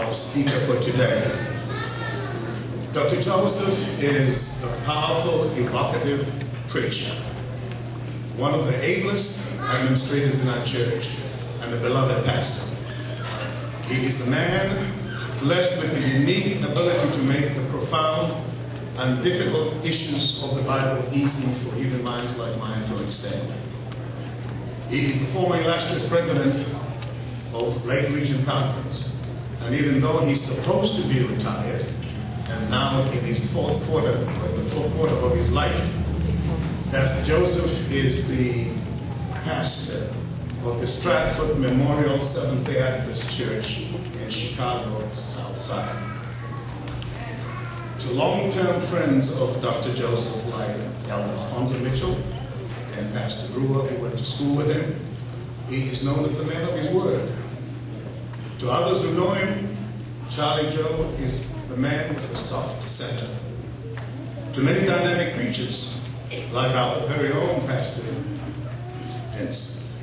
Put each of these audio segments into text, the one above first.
our speaker for today. Dr. Joseph is a powerful, evocative preacher, one of the ablest administrators in our church, and a beloved pastor. He is a man blessed with a unique ability to make the profound and difficult issues of the Bible easy for even minds like mine to understand. He is the former illustrious president of Lake Region Conference, and even though he's supposed to be retired, and now in his fourth quarter of his life, Pastor Joseph is the pastor of the Stratford Memorial Seventh-day Adventist Church in Chicago, South Side. To long-term friends of Dr. Joseph, like Elder Alfonso Mitchell and Pastor Brewer, who went to school with him, he is known as the man of his word. To others who know him, Charlie Joe is the man with the soft center. To many dynamic preachers, like our very own Pastor Vince,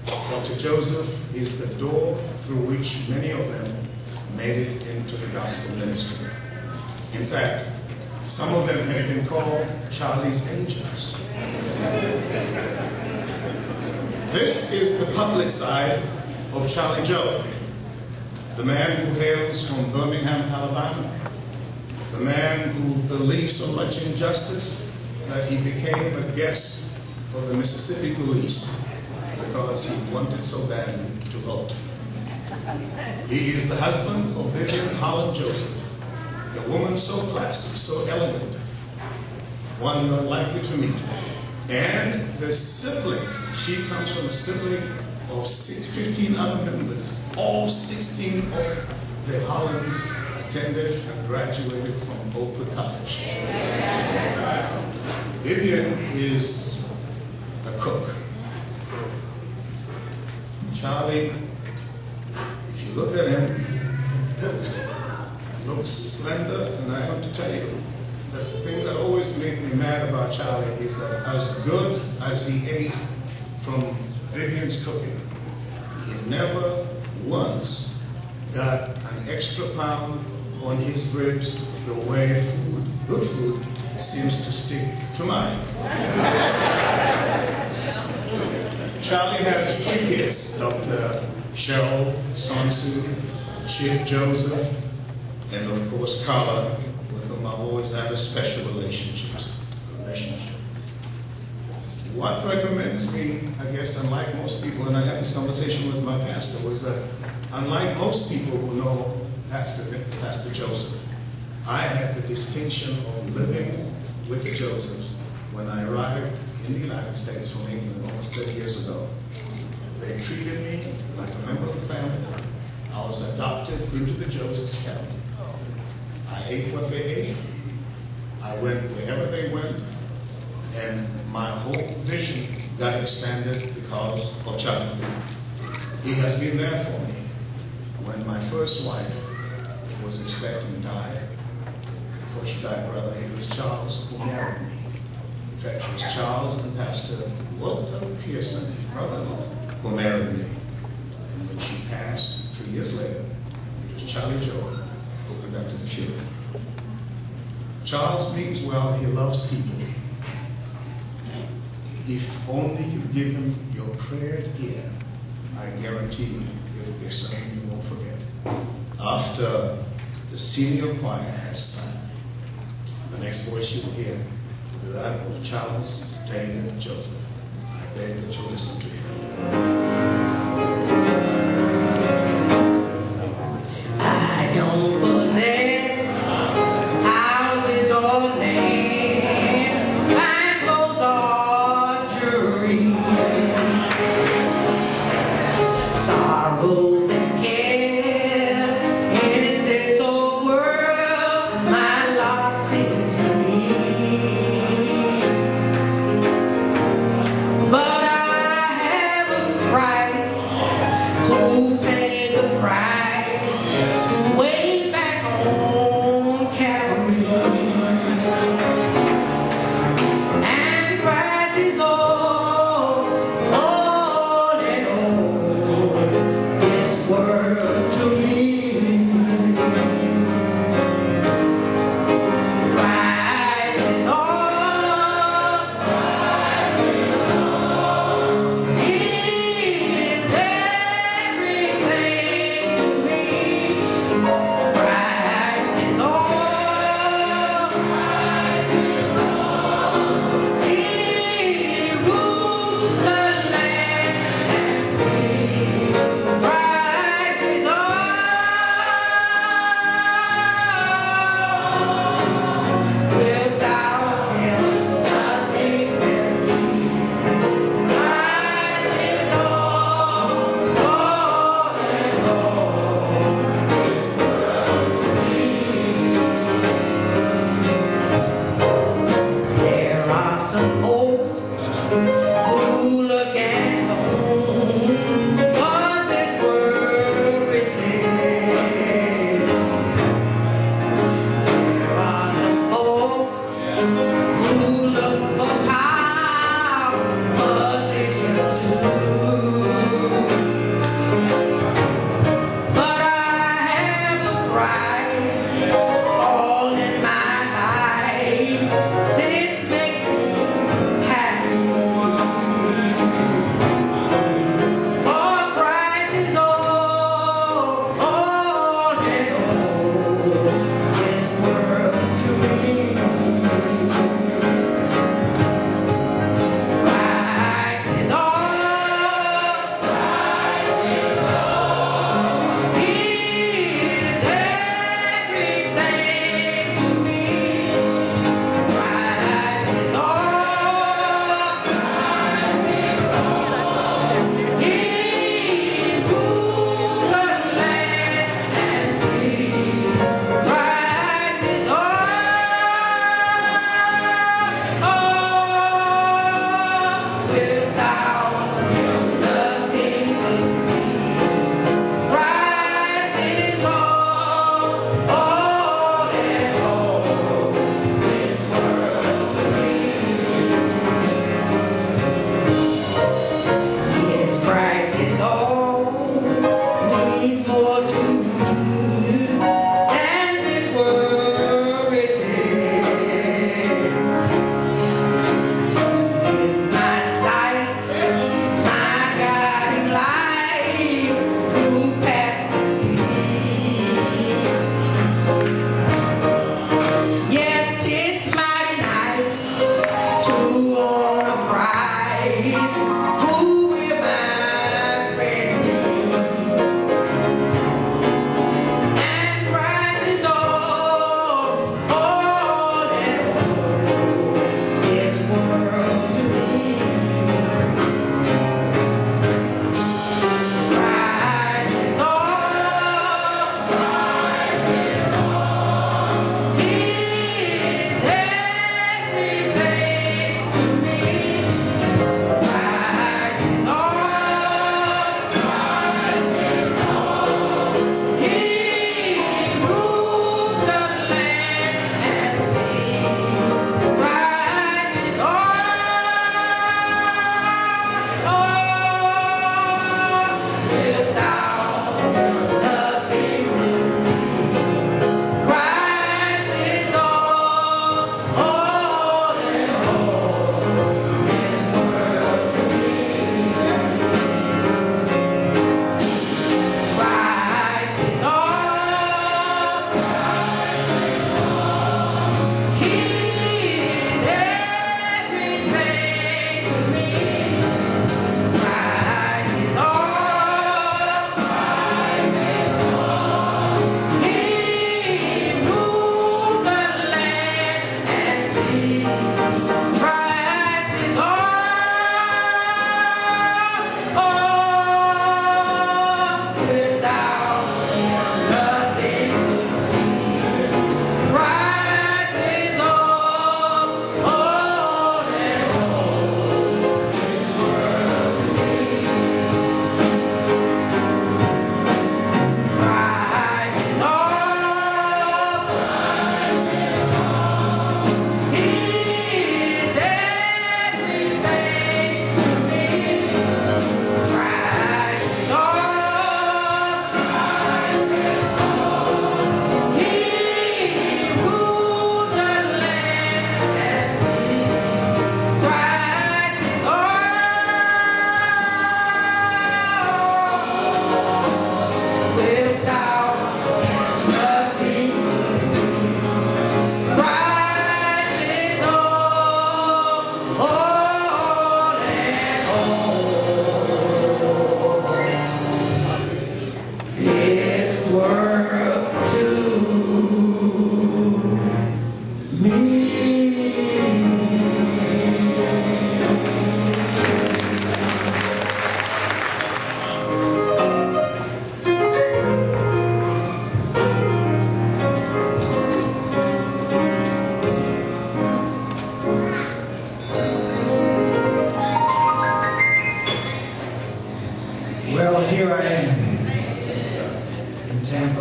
Dr. Joseph is the door through which many of them made it into the gospel ministry. In fact, some of them have been called Charlie's angels. This is the public side of Charlie Joe, the man who hails from Birmingham, Alabama, the man who believed so much in justice that he became a guest of the Mississippi police because he wanted so badly to vote. He is the husband of Vivian Holland Joseph, a woman so classy, so elegant, one you're likely to meet. And the sibling, she comes from a sibling of 15 other members. All 16 of the Hollands attended and graduated from Oakwood College. Vivian is a cook. Charlie, if you look at him, he looks slender, and I have to tell you that the thing that always made me mad about Charlie is that as good as he ate from Vivian's cooking, he never once got an extra pound on his ribs the way good food, seems to stick to mine. Charlie has 3 kids, Dr. Cheryl Sonsu, Chip Joseph, and of course Carla, with whom I've always had a special relationship. What recommends me, I guess, unlike most people, and I had this conversation with my pastor, was that unlike most people who know Pastor Joseph, I had the distinction of living with the Josephs when I arrived in the United States from England almost 30 years ago. They treated me like a member of the family. I was adopted into the Josephs family. I ate what they ate. I went wherever they went. And my whole vision got expanded because of Charlie. He has been there for me. When my first wife was expecting died, before she died, brother, it was Charles who married me. In fact, it was Charles and Pastor Walter Pearson, his brother-in-law, who married me. And when she passed 3 years later, it was Charlie Joe who conducted the funeral. Charles means well, he loves people. If only you give him your prayed ear, I guarantee you it'll be something you won't forget. After the senior choir has sung, the next voice you will hear will be that of Charles David Joseph. I beg that you listen to him. I don't possess houses or land, fine clothes or jewelry, sorrows and care in this old world. My lot seems to be, but I have a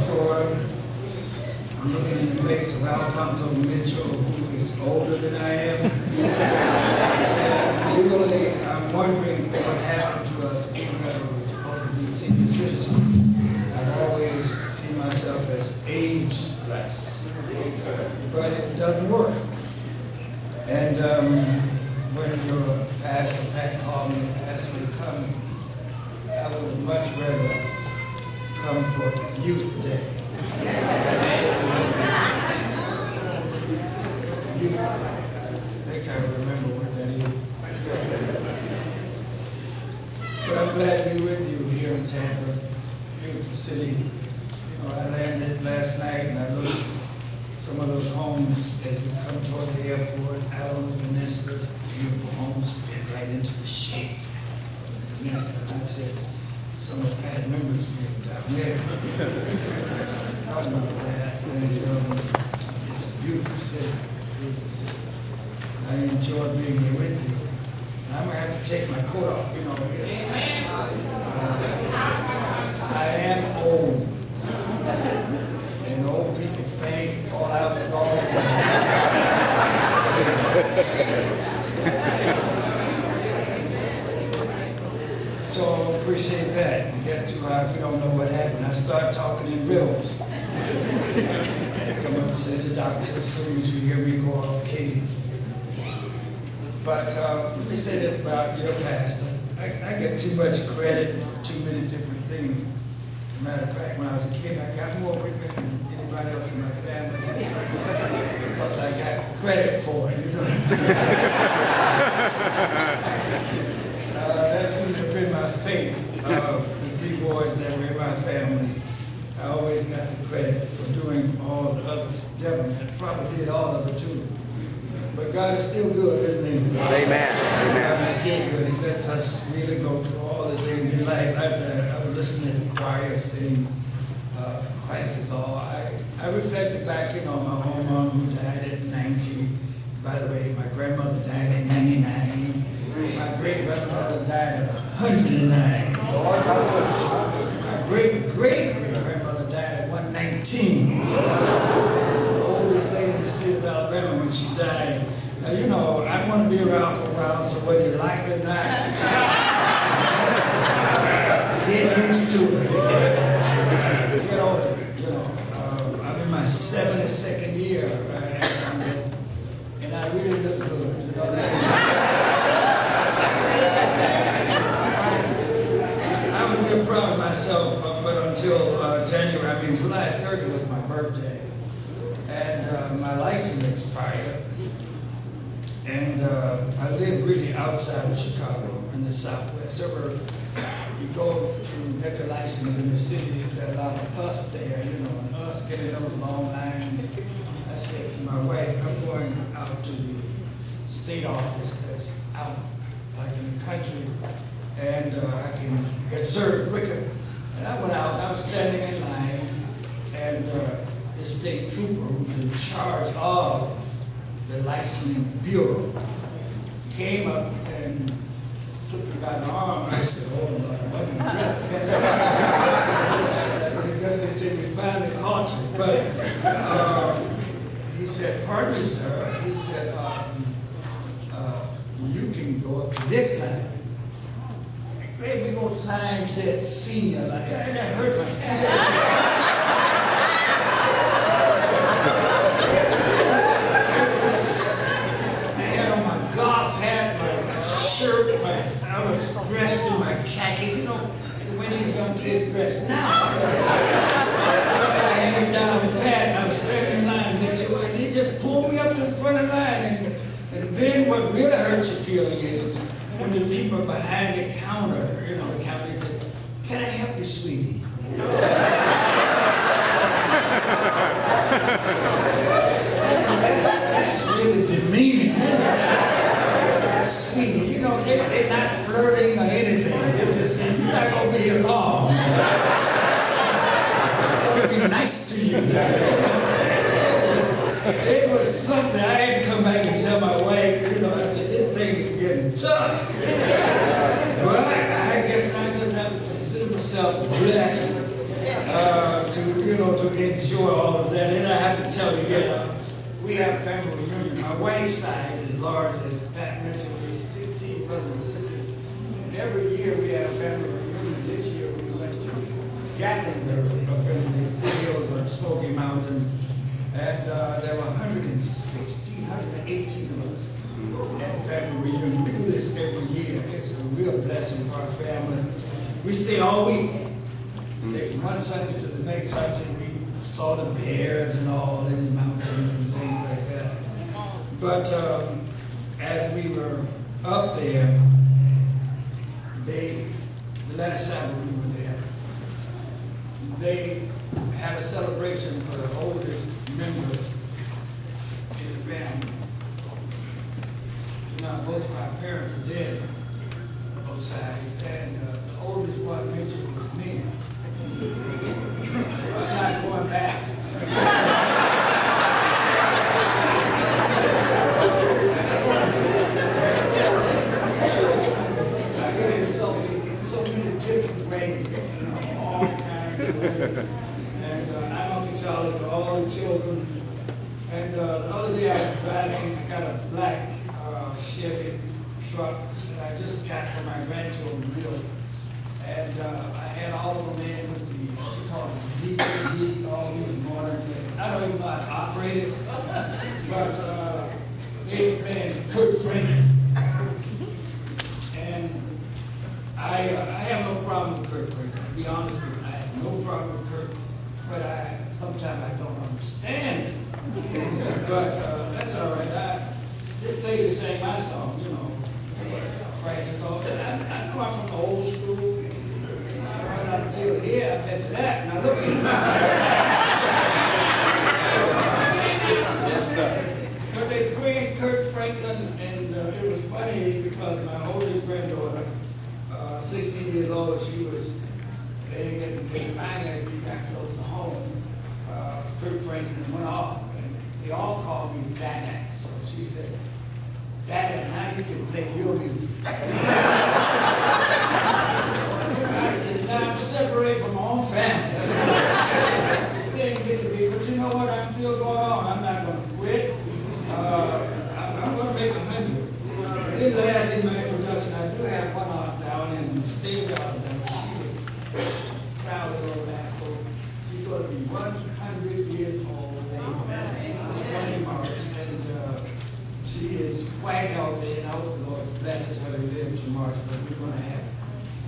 Florida. I'm looking in the face of Alfonso Mitchell, who is older than I am. And really, I'm wondering what happened to us even though we were supposed to be senior citizens. I've always seen myself as ageless, but it doesn't work. And when your pastor, Pat, called me and asked me to come, I would much rather come for Youth Day. I think I remember what that is. But I'm glad to be with you here in Tampa, beautiful city. You know, I landed last night and I looked at some of those homes as you come toward the airport, out on the peninsula, beautiful homes fit right into the shape of the peninsula. And I said, some of Pat members live down there. Talking about that, and it's a beautiful city, beautiful city. I enjoy being here with you. I'm gonna have to take my coat off, you know. I am old, and old people faint, fall out, and all that. So appreciate that. You get to, we don't know what happened. I start talking in riddles. Come up and say the doctor as soon as you hear me go off key. But let me say this about your pastor. I get too much credit for too many different things. As a matter of fact, when I was a kid, I got more women than anybody else in my family because I got credit for it, you know. That seems to have been my fate. The three boys that were in my family, I always got the credit for doing all the other devils and probably did all of it too. But God is still good, isn't He? Amen. God is still good. He lets us really go through all the things in life. As I was listening to choir sing, Christ is all. I reflected back, you know, my own mom who died at 90. By the way, my grandmother died at 99. My great-grandmother died at 109. My great-great-grandmother died at 119. The oldest lady in the state of Alabama when she died. Now, you know, I want to be around for a while, so whether you like it or not, get used to it. Get over it, you know. I'm in my 72nd year, and I really look good, you know. I was real proud of myself, but until January, July 30th was my birthday. And my license expired. And I live really outside of Chicago, in the southwest suburb. You go to get your license in the city, there's a lot of us there, you know, and us getting those long lines. I said to my wife, I'm going out to the state office that's out, like in the country, and I can get served quicker. And I went out, I was standing in line, and the state trooper who's in charge of the licensing bureau came up and took me by the arm. I said, oh, Lord, what in the I guess they said, we finally caught you. But he said, pardon me, sir. He said, you can go up to this line. Great big old sign said senior. Like, that hurt my feelings. I was dressed in my khakis, you know, the way these young kids dress now. I had it down the pad and I was standing in line and he just pulled me up to the front of the line. And then what really hurts your feeling is when the people behind the counter, you know, the counter said, can I help you, sweetie? That's really demeaning, isn't it? Sweetie, you know, they're not flirting or anything. They're just saying, you're not going to be here long. So it'll be nice to you. It was something. I had to come back and tell my wife, you know, I said, this thing is getting tough. But I guess I just have to consider myself blessed to, you you know, to enjoy all of that. And I have to tell you, we have family reunion. My wife's side is large, as Pat mentioned, there's 16 brothers and sisters. And every year we have family reunion. This year we went to Gatlinburg up in the foothills of Smoky Mountain. And there were 118 of us at family reunion. We do this every year. It's a real blessing for our family. We stay all week. We stay from one Sunday to the next Sunday. We saw the bears and all in the mountains and things like that. But as we were up there, the last Sabbath we were there, they had a celebration for the oldest member in the family. You know, both of our parents are dead, both sides, and the oldest one mentioned was me. So I'm not going back. I get insulted in so many different ways, you know, all kinds of ways. And I don't get y'all to all the children. And the other day I was driving, I got a black Chevy truck that I just got from my grandchildren built. And I had all of them in with the, what you call it, DVD, all these modern things. I don't even know how to operate it, but they were playing Kurt Franklin. And I have no problem with Kurt Franklin. To be honest with you, I have no problem with Kurt, but sometimes I don't understand it. But that's all right. This lady sang my song, you know, Christ is all. I know I'm from the old school. Right up until here, I bet you that. Now look at me. But they prayed Kurt Franklin, and it was funny because my oldest granddaughter, 16 years old, she was, they finally, as we got close to home, Kurt Franklin went off, and they all called me Daddy. So she said, Daddy, now you can play your music. I said, now I'm separated from my own family. This thing getting big, but you know what? I'm still going on. I'm not going to quit. I'm going to make 100. It didn't last in my introduction. I do have one aunt down in the state of Alabama. She was proud little rascal. She's going to be 100 years old. This coming March. And she is quite healthy, and I hope the Lord blesses her to live to March. But we're going to have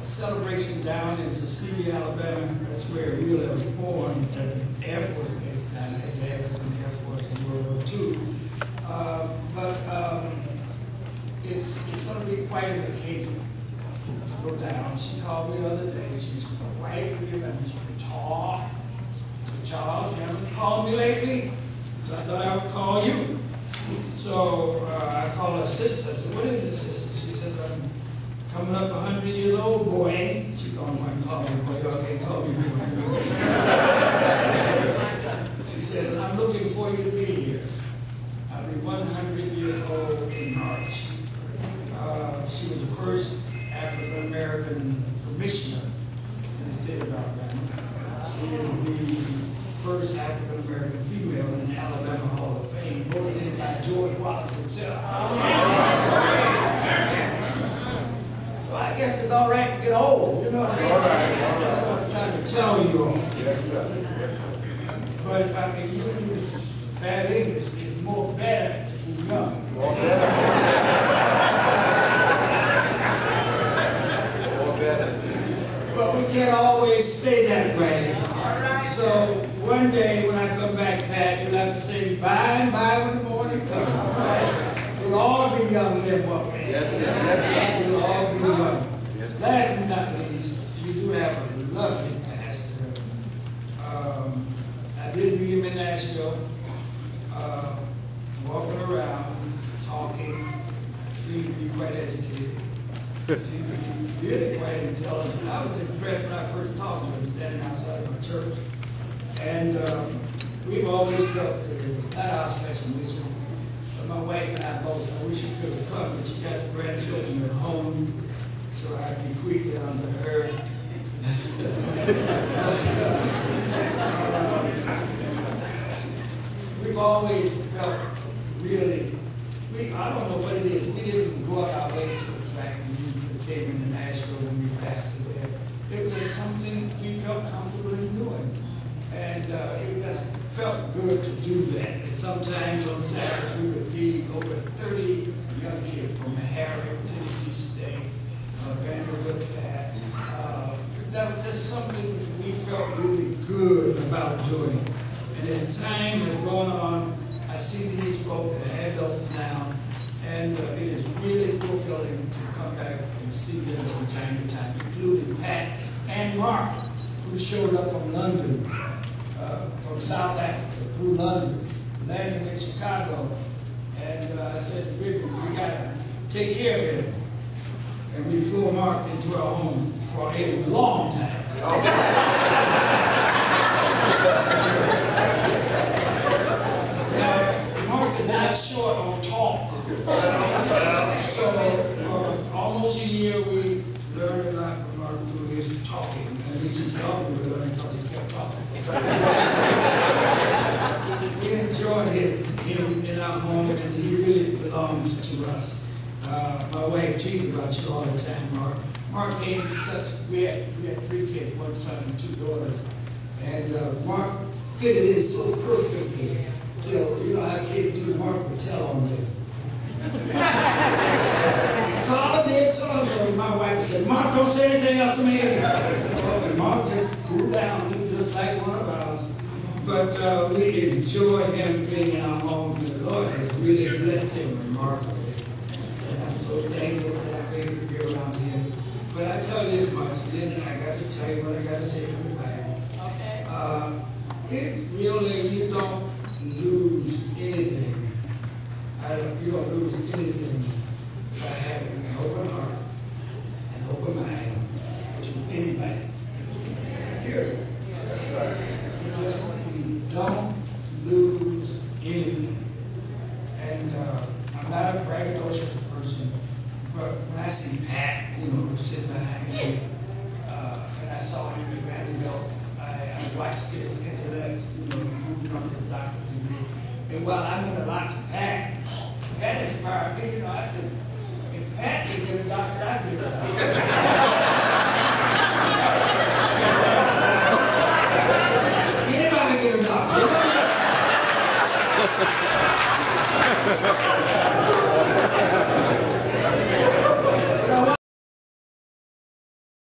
a celebration down in Tuskegee, Alabama. That's where really I was born at the Air Force Base down there. Dad was in the Air Force in World War II. It's going to be quite an occasion to go down. She called me the other day. She's quite really tall. So Charles, you haven't called me lately, so I thought I would call you. So I called her sister. I said, what is it, sister? She said, I'm coming up 100 years old, boy. She thought I might call me boy. Y'all can't call me boy. She said, I'm looking for you to be here. I'll be 100 years old in March. She was the first African-American commissioner in the state of Alabama. She is the first African-American female in the Alabama Hall of Fame, voted in by George Wallace himself. So I guess it's all right to get old, you know what I mean? All right. That's what I'm trying to tell you all. Yes, sir. Yes, sir. But if I can use bad English, it's more better to be young. More better. More better. But we can't always stay that way. So one day when I come back, Pat, you'll have to say by and by when the morning comes. Right? We'll all be young then, won't we? Yes, sir. Yes, we'll all be young. Yes. Last but not least, you do have a lovely pastor. I did meet him in Nashville, walking around, talking, seemed to be quite educated. Seemed to be really quite intelligent. I was impressed when I first talked to him, standing outside of my church. And we've always felt that it was not our special mission. But my wife and I both, I wish she could have come, but she got the grandchildren at home, so I bequeathed it unto her. always felt really, I don't know what it is, we didn't go up our way to the track when we came into Nashville when we passed it there. It was just something we felt comfortable in doing. And it just felt good to do that. And sometimes on Saturday we would feed over 30 young kids from Harriet, Tennessee State, Vanderbilt Cat. That was just something we felt really good about doing. And as time has gone on, I see these folk that are adults now, and it is really fulfilling to come back and see them from time to time, including Pat and Mark, who showed up from London, from South Africa, through London, landed in Chicago. And I said to Vivian, we got to take care of him. And we drew Mark into our home for a long time. Now, Mark is not short on talk. So for almost a year, we learned a lot from Mark through his talking. At least he thought we were learning because he kept talking. We enjoyed him in our home, and he really belongs to us. My wife teases about you all the time, Mark. Mark came to we had 3 kids, 1 son and 2 daughters. And Mark fitted in so perfectly till, you know how kids do, Mark would tell on them. Carla did so-and-so, my wife said, Mark, don't say anything else to me. And Mark just cooled down, he was just like one of ours. But we enjoy him being in our home, and the Lord has really blessed him remarkably. And I'm so thankful that I'm able to be around him. But I tell you this much, then I got to tell you what I got to say from the Bible. Okay. It really, you don't lose anything. You don't lose anything by having an open heart and open mind to anybody. Period. You don't lose anything. And I'm not a braggadocious person, but when I see Pat, you know, sitting behind me, and I saw him at Vanderbilt, I watched his intellect, you know, moving up his doctorate degree. And while I meant a lot to Pat inspired me, you know, I said, if Pat can get a doctorate, I can get a doctorate. Anybody get a doctorate?